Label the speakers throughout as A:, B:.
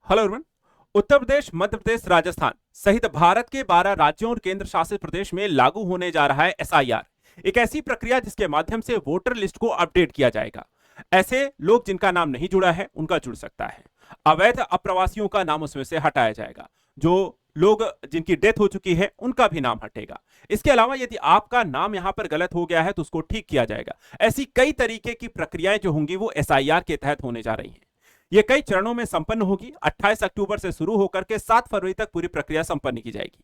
A: Hello everyone. Uttar Pradesh, Madhya Pradesh, Rajasthan सहित भारत के 12 राज्यों और केंद्र शासित प्रदेश में लागू होने जा रहा है एसआईआर, एक ऐसी प्रक्रिया जिसके माध्यम से वोटर लिस्ट को अपडेट किया जाएगा। ऐसे लोग जिनका नाम नहीं जुड़ा है उनका जुड़ सकता है। अवैध अप्रवासियों का नाम उसमें से हटाया जाएगा। जो लोग जिनकी डेथ हो चुकी है उनका भी नाम हटेगा। इसके अलावा यदि आपका नाम यहां पर गलत हो गया है तो उसको ठीक किया जाएगा। ऐसी कई तरीके की प्रक्रियाएं जो होंगी वो एसआईआर के तहत होने जा रही हैं। ये कई चरणों में संपन्न होगी। 28 अक्टूबर से शुरू होकर के 7 फरवरी तक पूरी प्रक्रिया संपन्न की जाएगी।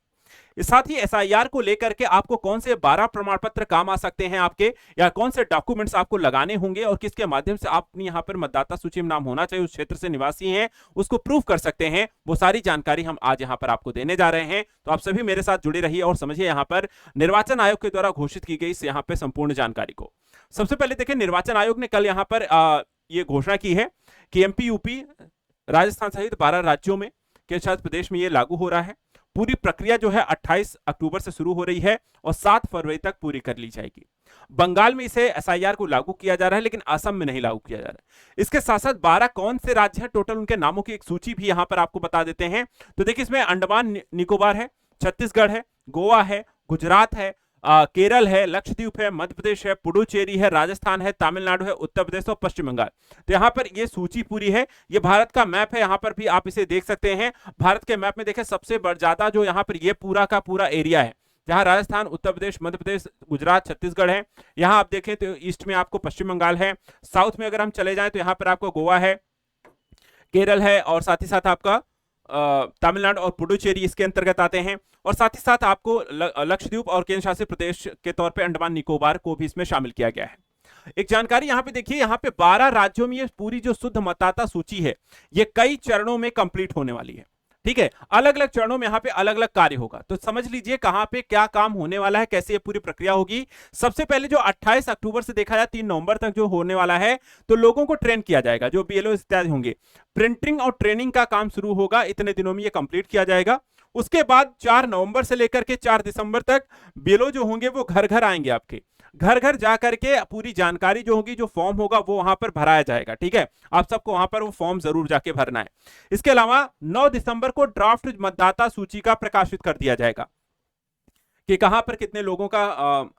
A: इस साथ ही एसआईआर को लेकर के आपको कौन से 12 प्रमाण पत्र काम आ सकते हैं आपके, या कौन से डॉक्यूमेंट्स आपको लगाने होंगे और किसके माध्यम से आप अपनी यहां पर मतदाता सूची में नाम होना चाहिए, उस क्षेत्र से निवासी हैं, उसको प्रूव कर सकते हैं, वो सारी जानकारी हम आज यहां पर आपको देने जा रहे हैं। तो आप सभी मेरे साथ जुड़े रहिए और समझिए यहां पर निर्वाचन आयोग के द्वारा घोषित की गई इस यहां पर संपूर्ण जानकारी को। सबसे पहले देखिए, निर्वाचन आयोग ने कल यहां पर ये घोषणा की है कि एमपी, यूपी, राजस्थान सहित 12 राज्यों में के शासित प्रदेश में यह लागू हो रहा है। पूरी प्रक्रिया जो है 28 अक्टूबर से शुरू हो रही है और 7 फरवरी तक पूरी कर ली जाएगी। बंगाल में इसे एसआईआर को लागू किया जा रहा है, लेकिन असम में नहीं लागू किया जा रहा है। इसके साथ साथ 12 कौन से राज्य हैं, टोटल उनके नामों की एक सूची भी यहां पर आपको बता देते हैं। तो देखिए, इसमें अंडमान निकोबार है, छत्तीसगढ़ है, गोवा है, गुजरात है, केरल है, लक्षद्वीप है, मध्य प्रदेश है, पुडुचेरी है, राजस्थान है, तमिलनाडु है, उत्तर प्रदेश और पश्चिम बंगाल। तो यहाँ पर ये सूची पूरी है। ये भारत का मैप है, यहाँ पर भी आप इसे देख सकते हैं। भारत के मैप में देखें, सबसे ज्यादा जो यहाँ पर ये पूरा का पूरा एरिया है, जहां राजस्थान, उत्तर प्रदेश, मध्य प्रदेश, गुजरात, छत्तीसगढ़ है। यहां आप देखें तो ईस्ट में आपको पश्चिम बंगाल है। साउथ में अगर हम चले जाएं तो यहाँ पर आपको गोवा है, केरल है, और साथ ही साथ आपका तमिलनाडु और पुडुचेरी इसके अंतर्गत आते हैं। और साथ ही साथ आपको लक्षद्वीप और केंद्र शासित प्रदेश के तौर पे अंडमान निकोबार को भी इसमें शामिल किया गया है। एक जानकारी यहां पे देखिए, यहां पे 12 राज्यों में ये पूरी जो शुद्ध मतदाता सूची है, ये कई चरणों में कंप्लीट होने वाली है। ठीक है, अलग अलग चरणों में यहां पे अलग अलग कार्य होगा। तो समझ लीजिए कहां पे क्या काम होने वाला है, कैसे ये पूरी प्रक्रिया होगी। सबसे पहले जो 28 अक्टूबर से देखा जाए 3 नवंबर तक जो होने वाला है, तो लोगों को ट्रेन किया जाएगा, जो बीएलओ इत्यादि होंगे। प्रिंटिंग और ट्रेनिंग का काम शुरू होगा, इतने दिनों में ये कंप्लीट किया जाएगा। उसके बाद 4 नवंबर से लेकर के 4 दिसंबर तक बीएलओ जो होंगे वो घर घर आएंगे। आपके घर घर जाकर के पूरी जानकारी जो होगी, जो फॉर्म होगा वो वहां पर भराया जाएगा। ठीक है, आप सबको वहां पर वो फॉर्म जरूर जाके भरना है। इसके अलावा 9 दिसंबर को ड्राफ्ट मतदाता सूची का प्रकाशित कर दिया जाएगा कि कहां पर कितने लोगों का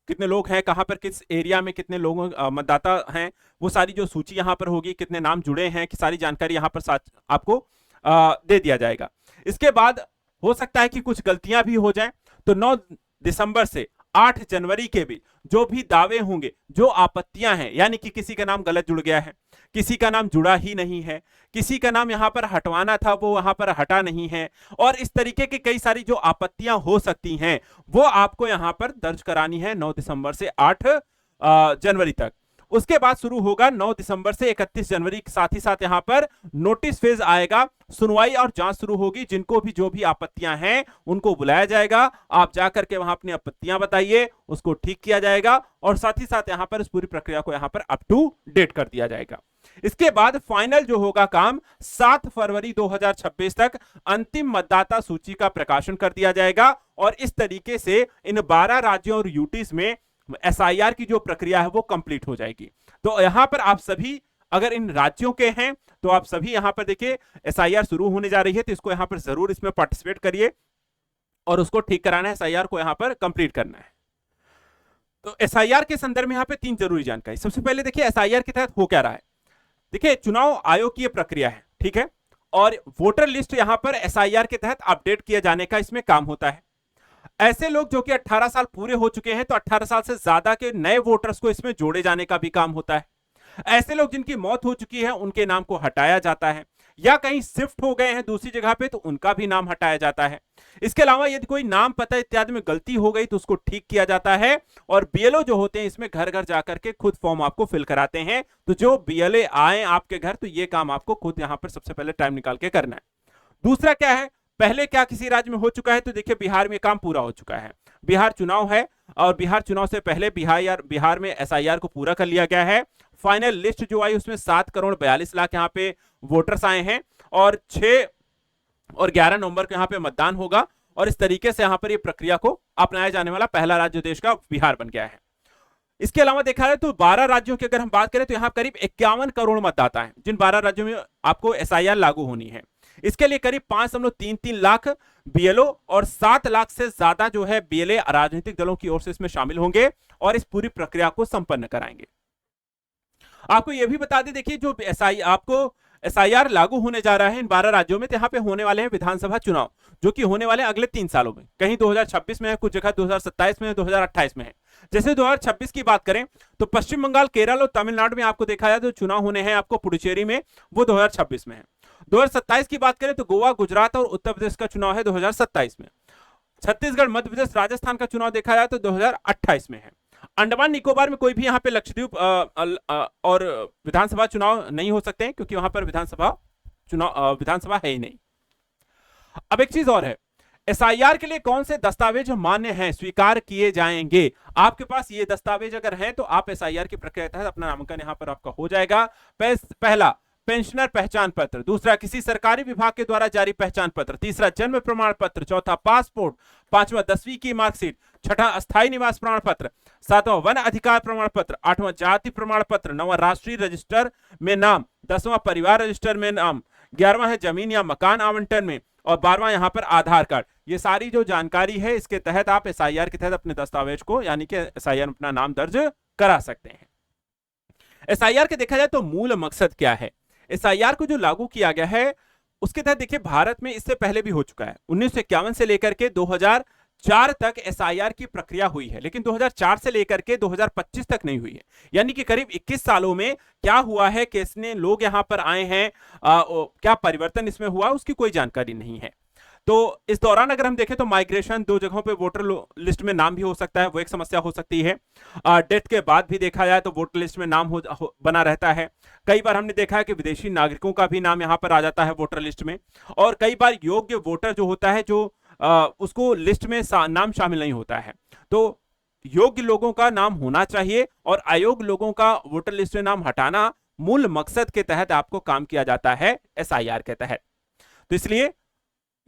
A: कितने लोग हैं, कहां पर किस एरिया में कितने लोग मतदाता हैं, वो सारी जो सूची यहां पर होगी, कितने नाम जुड़े हैं, कि सारी जानकारी यहां पर साथ आपको दे दिया जाएगा। इसके बाद हो सकता है कि कुछ गलतियां भी हो जाएं, तो 9 दिसंबर से 8 जनवरी के बीच जो भी दावे होंगे, जो आपत्तियां हैं, यानी कि किसी का नाम गलत जुड़ गया है, किसी का नाम जुड़ा ही नहीं है, किसी का नाम यहां पर हटवाना था वो वहां पर हटा नहीं है, और इस तरीके की कई सारी जो आपत्तियां हो सकती हैं, वो आपको यहां पर दर्ज करानी है 9 दिसंबर से 8 जनवरी तक। उसके बाद शुरू होगा 9 दिसंबर से 31 जनवरी, साथ ही साथ यहां पर नोटिस फेज आएगा, सुनवाई और जांच शुरू होगी। जिनको भी जो भी आपत्तियां हैं उनको बुलाया जाएगा, आप जाकर के वहां अपनी आपत्तियां बताइए, उसको ठीक किया जाएगा, और साथ ही साथ यहां पर इस पूरी प्रक्रिया को यहां पर अप टू डेट कर दिया जाएगा। इसके बाद फाइनल जो होगा काम, 7 फरवरी 2026 तक अंतिम मतदाता सूची का प्रकाशन कर दिया जाएगा, और इस तरीके से इन 12 राज्यों और यूटीज में एसआईआर की जो प्रक्रिया है वो कंप्लीट हो जाएगी। तो यहां पर आप सभी अगर इन राज्यों के हैं तो आप सभी यहां पर देखिए एसआईआर शुरू होने जा रही है, तो इसको यहां पर जरूर इसमें पार्टिसिपेट करिए और उसको ठीक कराना है, एसआईआर को यहां पर कंप्लीट करना है। तो एसआईआर के संदर्भ में यहां पे 3 जरूरी जानकारी। सबसे पहले देखिए एसआईआर के तहत हो क्या रहा है। देखिए, चुनाव आयोग की प्रक्रिया है, ठीक है, और वोटर लिस्ट यहां पर एसआईआर के तहत अपडेट किया जाने का इसमें काम होता है। ऐसे लोग जो कि 18 साल पूरे हो चुके हैं, तो 18 साल से ज्यादा के नए वोटर्स को इसमें जोड़े जाने का भी काम होता है। ऐसे लोग जिनकी मौत हो चुकी है उनके नाम को हटाया जाता है, या कहीं शिफ्ट हो गए हैं दूसरी जगह पे तो उनका भी नाम हटाया जाता है। इसके अलावा यदि कोई नाम पता इत्यादि में गलती हो गई तो उसको ठीक किया जाता है, और बीएलओ जो होते हैं इसमें घर घर जाकर के खुद फॉर्म आपको फिल कराते हैं। तो जो बीएलए आए आपके घर, तो ये काम आपको खुद यहां पर सबसे पहले टाइम निकाल के करना है। दूसरा क्या है, पहले क्या किसी राज्य में हो चुका है, तो देखिए बिहार में काम पूरा हो चुका है। बिहार चुनाव है, और बिहार चुनाव से पहले बिहार में एसआईआर को पूरा कर लिया गया है। फाइनल लिस्ट जो आई उसमें 7 करोड़ 42 लाख यहाँ पे वोटर्स आए हैं, और 6 और 11 नवंबर को यहाँ पे मतदान होगा, और इस तरीके से यहाँ पर ये प्रक्रिया को अपनाया जाने वाला पहला राज्य देश का बिहार बन गया है। इसके अलावा देखा जाए तो 12 राज्यों की अगर हम बात करें तो यहां करीब 51 करोड़ मतदाता हैं, जिन 12 राज्यों में आपको एसआईआर लागू होनी है। इसके लिए करीब 5.33 लाख बीएलओ और 7 लाख से ज्यादा जो है बीएलए राजनीतिक दलों की ओर से इसमें शामिल होंगे और इस पूरी प्रक्रिया को संपन्न कराएंगे। आपको यह भी बता दें, देखिए जो एसआईआर लागू होने जा रहा है इन 12 राज्यों में, तो यहां पे होने वाले हैं विधानसभा चुनाव, जो कि होने वाले अगले 3 सालों में। कहीं 2026 में है, कुछ जगह 2027 में है, 2028 में है। जैसे 2026 की बात करें तो पश्चिम बंगाल, केरल और तमिलनाडु में आपको देखा जाए तो चुनाव होने हैं आपको पुडुचेरी में, वो 2026 में है। 2027 की बात करें तो गोवा, गुजरात और उत्तर प्रदेश का चुनाव है 2027 में। छत्तीसगढ़, मध्य प्रदेश, राजस्थान का चुनाव देखा जाए तो 2028 में है। अंडमान निकोबार में कोई भी यहां पे लक्षद्वीप और विधानसभा चुनाव नहीं हो सकते हैं, क्योंकि वहां पर विधानसभा है ही नहीं। अब एक चीज और है, एसआईआर के लिए कौन से दस्तावेज मान्य हैं, स्वीकार किए जाएंगे। आपके पास ये दस्तावेज अगर हैं तो आप एसआईआर की प्रक्रिया के तहत अपना नामांकन यहां पर आपका हो जाएगा। पहला, पेंशनर पहचान पत्र। दूसरा, किसी सरकारी विभाग के द्वारा जारी पहचान पत्र। तीसरा, जन्म प्रमाण पत्र। चौथा, पासपोर्ट। पांचवा, 10वीं की मार्कशीट। छठा, अस्थायी निवास प्रमाण पत्र। सातवां, वन अधिकार प्रमाण पत्र। आठवां, जाति प्रमाण पत्र। नौवां, राष्ट्रीय रजिस्टर में नाम। 10वां, परिवार रजिस्टर में नाम। 11वां है जमीन या मकान आवंटन में। और 12वां यहां पर आधार कार्ड। ये सारी जो जानकारी है इसके तहत आप एसआईआर के तहत अपने दस्तावेज को, यानी कि एसआईआर में अपना नाम दर्ज करा सकते हैं। एसआईआर के देखा जाए तो मूल मकसद क्या है। एसआईआर को जो लागू किया गया है उसके तहत देखिए भारत में इससे पहले भी हो चुका है। 1951 से लेकर के 2004 तक एसआईआर की प्रक्रिया हुई है, लेकिन 2004 से लेकर के 2025 तक नहीं हुई है। यानी कि करीब 21 सालों में क्या हुआ है, कितने लोग यहां पर आए हैं, क्या परिवर्तन इसमें हुआ, उसकी कोई जानकारी नहीं है। तो इस दौरान अगर हम देखें तो माइग्रेशन, 2 जगहों पे वोटर लिस्ट में नाम भी हो सकता है, वो एक समस्या हो सकती है। डेथ के बाद भी देखा जाए तो वोटर लिस्ट में नाम बना रहता है। कई बार हमने देखा है कि विदेशी नागरिकों का भी नाम यहां पर आ जाता है वोटर लिस्ट में। और कई बार योग्य वोटर जो होता है, जो उसको लिस्ट में नाम शामिल नहीं होता है। तो योग्य लोगों का नाम होना चाहिए और अयोग्य लोगों का वोटर लिस्ट में नाम हटाना मूल मकसद के तहत आपको काम किया जाता है एसआईआर के तहत। तो इसलिए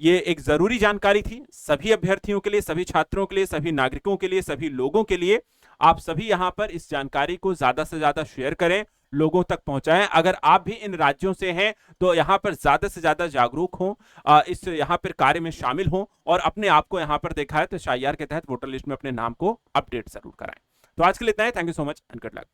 A: ये एक जरूरी जानकारी थी सभी अभ्यर्थियों के लिए, सभी छात्रों के लिए, सभी नागरिकों के लिए, सभी लोगों के लिए। आप सभी यहां पर इस जानकारी को ज्यादा से ज्यादा शेयर करें, लोगों तक पहुंचाएं। अगर आप भी इन राज्यों से हैं तो यहां पर ज्यादा से ज्यादा जागरूक हों, इस यहां पर कार्य में शामिल हों और अपने आप को यहां पर देखा है तो एसआईआर के तहत वोटर लिस्ट में अपने नाम को अपडेट जरूर कराएं। तो आज के लिए इतना है। Thank you so much and good luck.